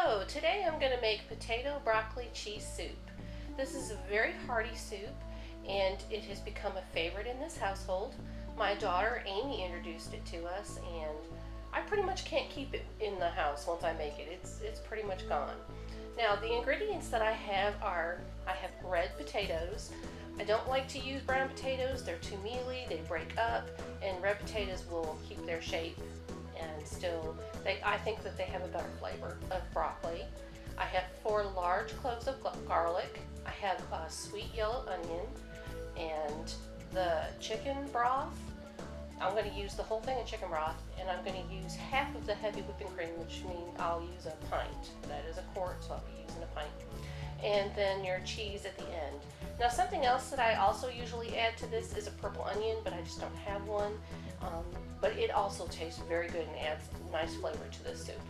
So today I'm going to make potato broccoli cheese soup. This is a very hearty soup and it has become a favorite in this household. My daughter Amy introduced it to us and I pretty much can't keep it in the house once I make it. It's pretty much gone. Now the ingredients that I have are, I have red potatoes. I don't like to use brown potatoes. They're too mealy, they break up, and red potatoes will keep their shape and still, I think that they have a better flavor of broccoli. I have 4 large cloves of garlic. I have a sweet yellow onion and the chicken broth. I'm going to use the whole thing of chicken broth, and I'm going to use half of the heavy whipping cream, which means I'll use a pint. That is a quart, so I'll be using a pint. And then your cheese at the end. Now something else that I also usually add to this is a purple onion, but I just don't have one. But it also tastes very good and adds nice flavor to this soup.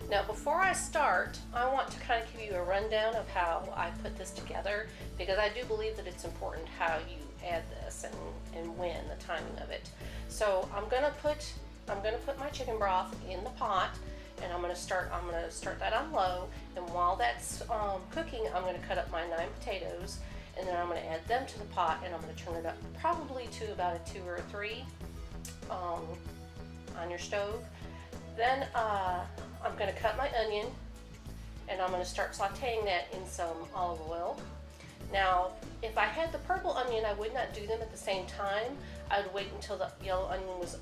Now before I start, I want to kind of give you a rundown of how I put this together, because I do believe that it's important how you add this and when, the timing of it. So I'm gonna put my chicken broth in the pot, and I'm gonna start that on low, and while that's cooking, I'm gonna cut up my 9 potatoes, and then I'm gonna add them to the pot, and I'm gonna turn it up probably to about a 2 or a 3 on your stove. Then I'm gonna cut my onion, and I'm gonna start sauteing that in some olive oil. Now, if I had the purple onion, I would not do them at the same time. I would wait until the yellow onion was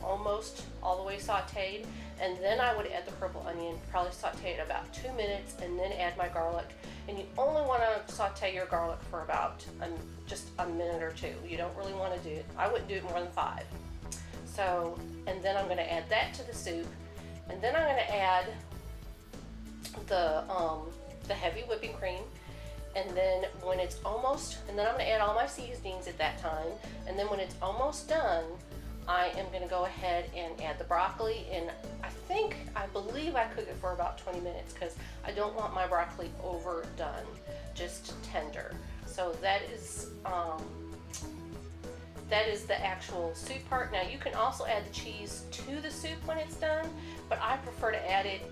almost all the way sauteed, and then I would add the purple onion, probably saute it about 2 minutes, and then add my garlic. And you only want to saute your garlic for about just a minute or 2. You don't really want to do it. I wouldn't do it more than 5. So, and then I'm going to add that to the soup, and then I'm going to add the heavy whipping cream. And then when it's almost, and then I'm going to add all my seasonings at that time, and then when it's almost done, I am going to go ahead and add the broccoli, and I believe I cook it for about 20 minutes because I don't want my broccoli overdone, just tender. So that is the actual soup part. Now you can also add the cheese to the soup when it's done, but I prefer to add it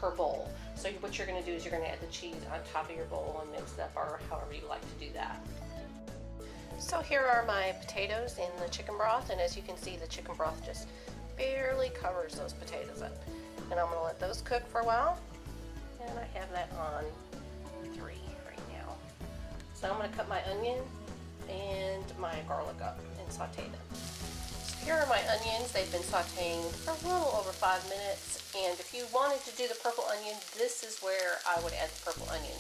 per bowl. So what you're going to do is you're going to add the cheese on top of your bowl and mix it up, or however you like to do that. So here are my potatoes in the chicken broth, and as you can see, the chicken broth just barely covers those potatoes up. And I'm going to let those cook for a while, and I have that on 3 right now. So I'm going to cut my onion and my garlic up and saute them. Here are my onions. They've been sauteing for a little over 5 minutes, and if you wanted to do the purple onion, this is where I would add the purple onion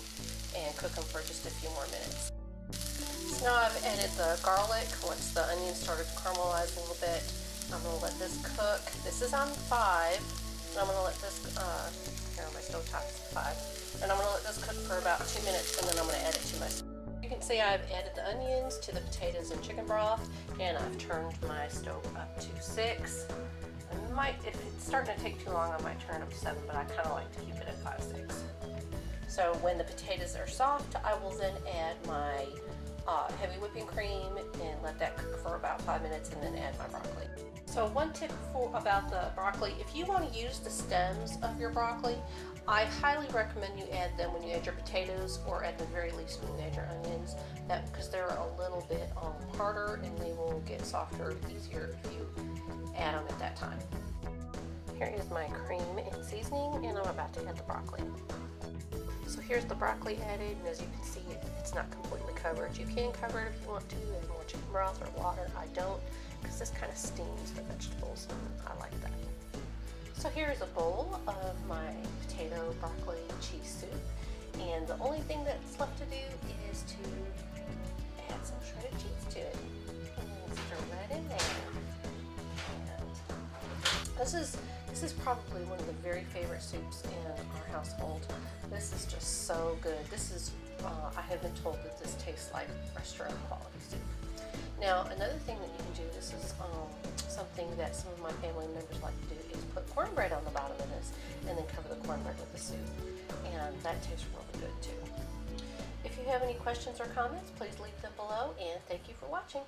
and cook them for just a few more minutes. So now I've added the garlic. Once the onion started to caramelize a little bit, I'm going to let this cook. This is on 5, and I'm going to let this, here on my stove top is 5, and I'm going to let this cook for about 2 minutes, and then I'm going to add it to my soup. You can see I've added the onions to the potatoes and chicken broth, and I've turned my stove up to 6. If it's starting to take too long, I might turn it up to 7, but I kind of like to keep it at 5, 6. So when the potatoes are soft, I will then add my heavy whipping cream and let that cook for about 5 minutes, and then add my broccoli. So one tip about the broccoli, if you want to use the stems of your broccoli, I highly recommend you add them when you add your potatoes, or at the very least when you add your onions, because they're a little bit harder and they will get softer easier if you add them at that time. Here is my cream and seasoning, and I'm about to add the broccoli. So here's the broccoli added, and as you can see, it's not completely covered. You can cover it if you want to, add more chicken broth or water. I don't, because this kind of steams the vegetables, and I like that. So here's a bowl of my potato broccoli cheese soup, and the only thing that's left to do is to add some shredded cheese to it. And throw that in there. And this is probably one of the very favorite soups in our household. This is just so good. This is I have been told that this tastes like restaurant quality soup. Now another thing that you can do, this is something that some of my family members like to do, is put cornbread on the bottom of this and then cover the cornbread with the soup, and that tastes really good too. If you have any questions or comments, please leave them below, and thank you for watching.